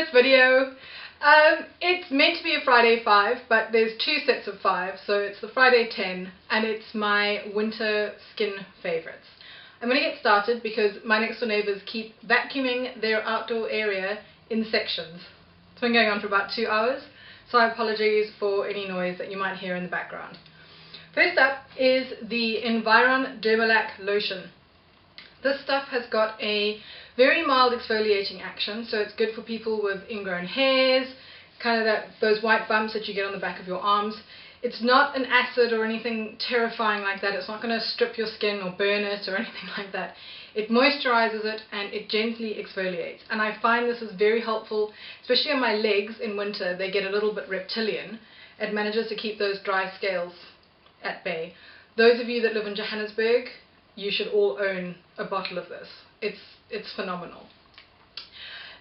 this video. It's meant to be a Friday 5, but there's two sets of 5, so it's the Friday 10, and it's my winter skin favourites. I'm going to get started because my next door neighbours keep vacuuming their outdoor area in sections. It's been going on for about 2 hours, so I apologise for any noise that you might hear in the background. First up is the Environ Derma-Lac Lotion. This stuff has got a very mild exfoliating action, so it's good for people with ingrown hairs, kind of those white bumps that you get on the back of your arms. It's not an acid or anything terrifying like that. It's not going to strip your skin or burn it or anything like that. It moisturizes it and it gently exfoliates. And I find this is very helpful, especially on my legs in winter. They get a little bit reptilian. It manages to keep those dry scales at bay. Those of you that live in Johannesburg, you should all own a bottle of this. It's phenomenal.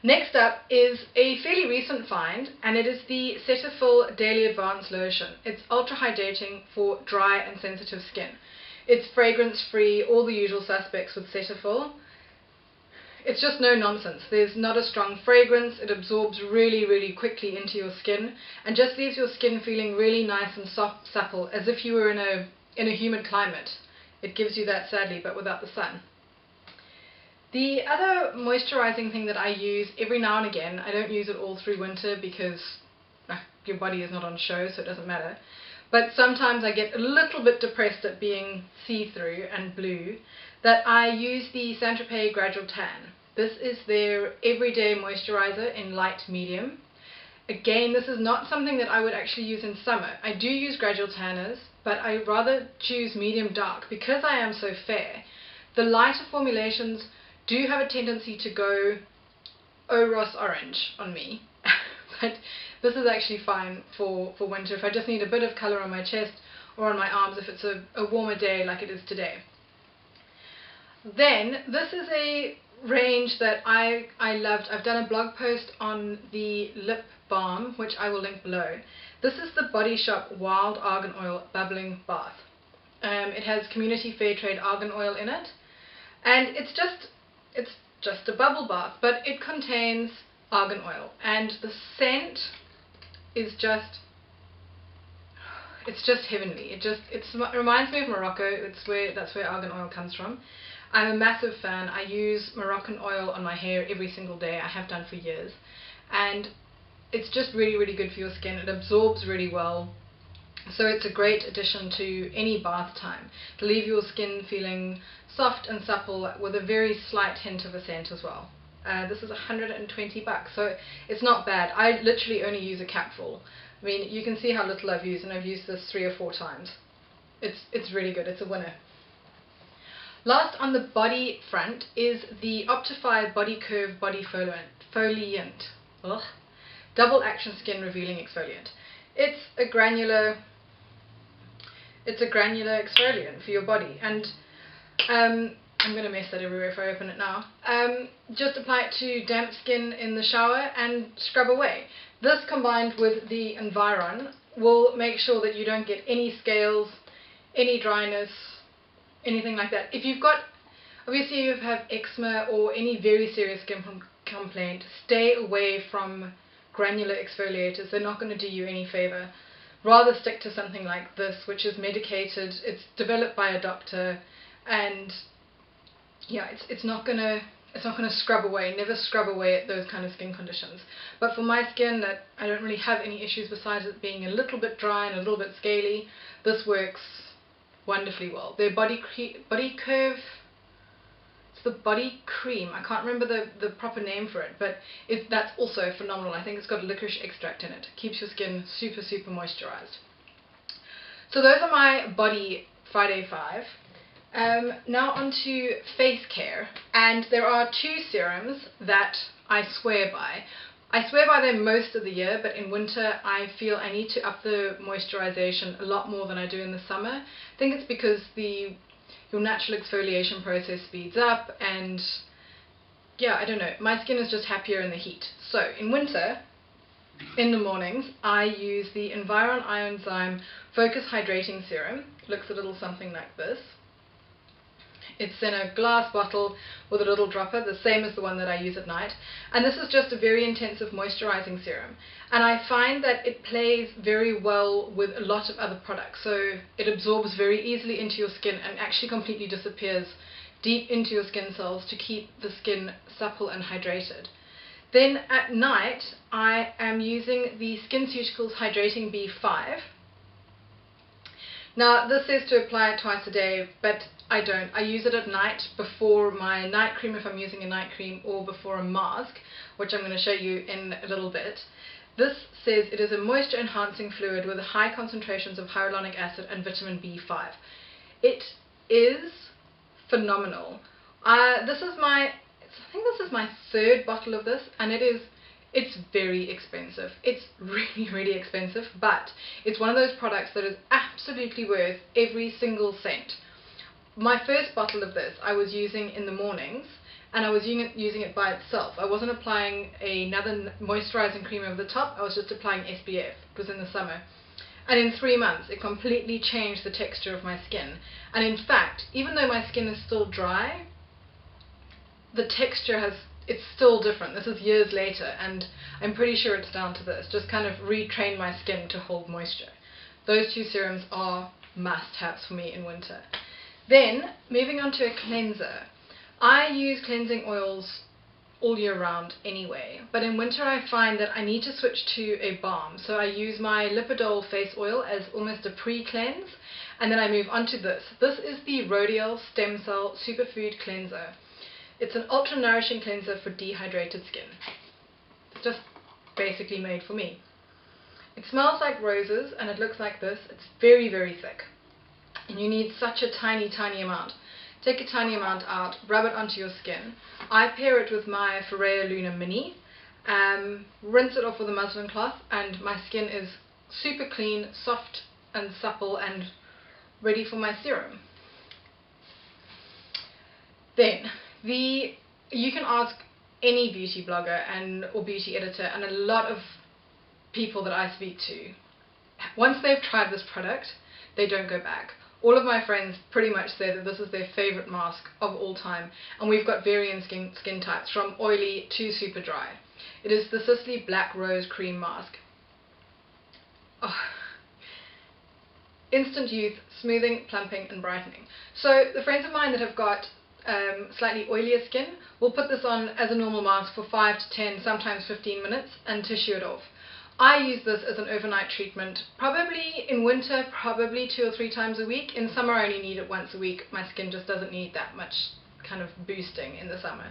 Next up is a fairly recent find, and it is the Cetaphil Daily Advanced Lotion. It's ultra hydrating for dry and sensitive skin. It's fragrance free, all the usual suspects with Cetaphil. It's just no nonsense. There's not a strong fragrance. It absorbs really quickly into your skin and just leaves your skin feeling really nice and soft, supple, as if you were in a humid climate. It gives you that, sadly, but without the sun. The other moisturizing thing that I use every now and again, I don't use it all through winter because your body is not on show, so it doesn't matter, but sometimes I get a little bit depressed at being see-through and blue, that I use the Tropez Gradual Tan. This is their everyday moisturizer in light medium. Again, this is not something that I would actually use in summer. I do use gradual tanners, but I rather choose medium dark because I am so fair. The lighter formulations do have a tendency to go Ross orange on me, but this is actually fine for winter if I just need a bit of colour on my chest or on my arms if it's a warmer day like it is today. Then this is a range that I loved. I've done a blog post on the lip balm, which I will link below. This is the Body Shop Wild Argan Oil Bubbling Bath. It has community fair trade argan oil in it, and it's just a bubble bath, but it contains argan oil, and the scent is just heavenly. It reminds me of Morocco. That's where argan oil comes from. I'm a massive fan. I use Moroccan oil on my hair every single day. I have done for years, and it's just really good for your skin. It absorbs really well, so it's a great addition to any bath time to leave your skin feeling soft and supple with a very slight hint of a scent as well. This is 120 bucks, so it's not bad. I literally only use a capful. I mean, you can see how little I've used, and I've used this 3 or 4 times. It's really good. It's a winner. Last on the body front is the Optiphi Body Curve Body Foliant. Ugh. Double Action Skin Revealing Exfoliant. It's a granular exfoliant for your body, and I'm going to mess that everywhere if I open it now. Just apply it to damp skin in the shower and scrub away. This combined with the Environ will make sure that you don't get any scales, any dryness, anything like that. If you've got, obviously you have eczema or any very serious skin complaint, stay away from granular exfoliators. They're not going to do you any favour. Rather stick to something like this, which is medicated. It's developed by a doctor, and yeah, it's not gonna scrub away. Never scrub away at those kind of skin conditions. But for my skin, that I don't really have any issues besides it being a little bit dry and a little bit scaly, this works wonderfully well. Their body curve, it's the body cream. I can't remember the proper name for it, but that's also phenomenal. I think it's got licorice extract in it. Keeps your skin super moisturized. So those are my body Friday 5. Now on to face care, and there are 2 serums that I swear by. I swear by them most of the year, but in winter I feel I need to up the moisturization a lot more than I do in the summer. I think it's because your natural exfoliation process speeds up, and yeah, I don't know, my skin is just happier in the heat. So in winter, in the mornings, I use the Environ Ionzyme Focus Hydrating Serum. Looks a little something like this. It's in a glass bottle with a little dropper, the same as the one that I use at night. And this is just a very intensive moisturizing serum. And I find that it plays very well with a lot of other products. So it absorbs very easily into your skin and actually completely disappears deep into your skin cells to keep the skin supple and hydrated. Then at night, I am using the SkinCeuticals Hydrating B5. Now this says to apply it twice a day, but I don't. I use it at night before my night cream if I'm using a night cream, or before a mask, which I'm going to show you in a little bit. This says it is a moisture enhancing fluid with high concentrations of hyaluronic acid and vitamin B5. It is phenomenal. I think this is my third bottle of this, and it's very expensive. It's really, really expensive, but it's one of those products that is absolutely worth every single cent. My first bottle of this I was using in the mornings, and I was using it by itself. I wasn't applying another moisturizing cream over the top, I was just applying SPF. It was in the summer. And in 3 months it completely changed the texture of my skin. And in fact, even though my skin is still dry, the texture it's still different. This is years later, and I'm pretty sure it's down to this. Just kind of retrain my skin to hold moisture. Those two serums are must-haves for me in winter. Then, moving on to a cleanser. I use cleansing oils all year round anyway, but in winter I find that I need to switch to a balm. So I use my Lipidol face oil as almost a pre-cleanse, and then I move on to this. This is the Rodial Stemcell Superfood Cleanser. It's an ultra nourishing cleanser for dehydrated skin. It's just basically made for me. It smells like roses and it looks like this. It's very, very thick. And you need such a tiny, tiny amount. Take a tiny amount out, rub it onto your skin. I pair it with my Foreo Luna Mini, rinse it off with a muslin cloth, and my skin is super clean, soft and supple and ready for my serum. Then, you can ask any beauty blogger or beauty editor, and a lot of people that I speak to, once they've tried this product, they don't go back. All of my friends pretty much say that this is their favourite mask of all time, and we've got varying skin types, from oily to super dry. It is the Sisley Black Rose Cream Mask. Oh. Instant youth, smoothing, plumping and brightening. So the friends of mine that have got slightly oilier skin will put this on as a normal mask for 5 to 10, sometimes 15 minutes and tissue it off. I use this as an overnight treatment, probably in winter, probably 2 or 3 times a week. In summer I only need it once a week. My skin just doesn't need that much kind of boosting in the summer.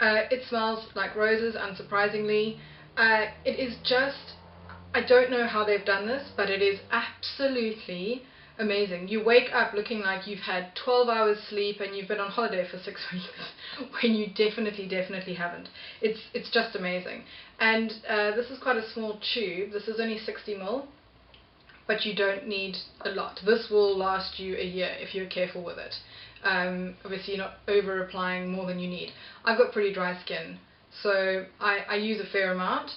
It smells like roses, unsurprisingly. It is just, I don't know how they've done this, but it is absolutely amazing. You wake up looking like you've had 12 hours sleep and you've been on holiday for 6 weeks when you definitely haven't. It's just amazing. And this is quite a small tube. This is only 60 ml, but you don't need a lot. This will last you a year if you're careful with it. Obviously you're not over applying more than you need. I've got pretty dry skin, so I use a fair amount,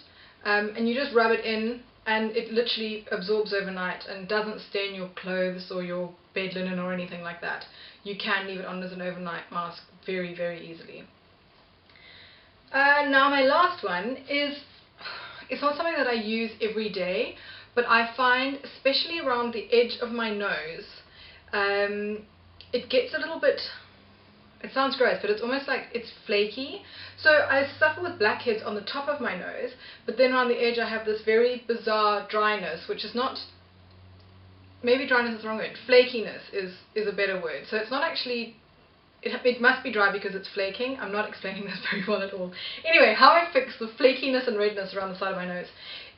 and you just rub it in, and it literally absorbs overnight and doesn't stain your clothes or your bed linen or anything like that. You can leave it on as an overnight mask very, very easily. Now my last one is, it's not something that I use every day, but I find, especially around the edge of my nose, it gets a little bit, it sounds gross, but it's almost like it's flaky. So I suffer with blackheads on the top of my nose, but then around the edge I have this very bizarre dryness, which is not, maybe dryness is the wrong word, flakiness is a better word. So it's not actually, it must be dry because it's flaking. I'm not explaining this very well at all. Anyway, how I fix the flakiness and redness around the side of my nose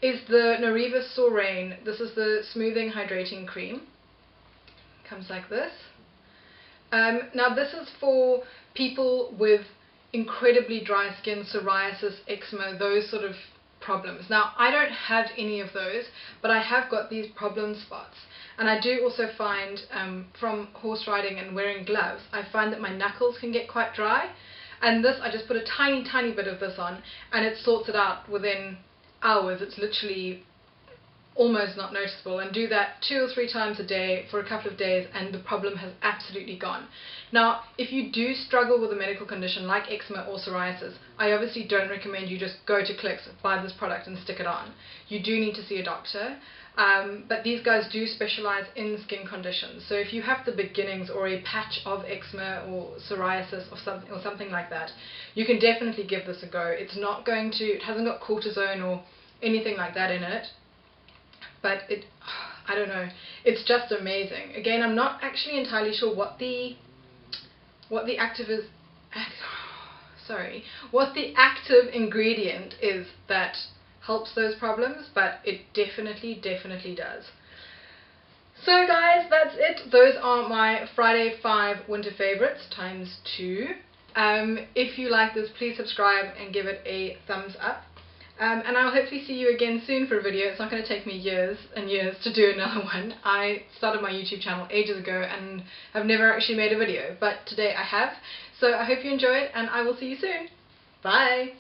is the Noreva Rain. This is the Smoothing Hydrating Cream. Comes like this. Now this is for people with incredibly dry skin, psoriasis, eczema, those sort of problems. Now I don't have any of those, but I have got these problem spots. And I do also find, from horse riding and wearing gloves, I find that my knuckles can get quite dry. And this, I just put a tiny bit of this on, and it sorts it out within hours. It's literally almost not noticeable, and do that 2 or 3 times a day for a couple of days and the problem has absolutely gone. Now, if you do struggle with a medical condition like eczema or psoriasis, I obviously don't recommend you just go to Clicks, buy this product and stick it on. You do need to see a doctor, but these guys do specialize in skin conditions. So if you have the beginnings or a patch of eczema or psoriasis or something like that, you can definitely give this a go. It hasn't got cortisone or anything like that in it, but I don't know, it's just amazing. Again, I'm not actually entirely sure what the active ingredient is that helps those problems, but it definitely does. So guys, that's it. Those are my Friday 5 winter favorites times 2. If you like this, please subscribe and give it a thumbs up. And I'll hopefully see you again soon for a video. It's not going to take me years and years to do another one. I started my YouTube channel ages ago and have never actually made a video, but today I have. So I hope you enjoyed and I will see you soon. Bye!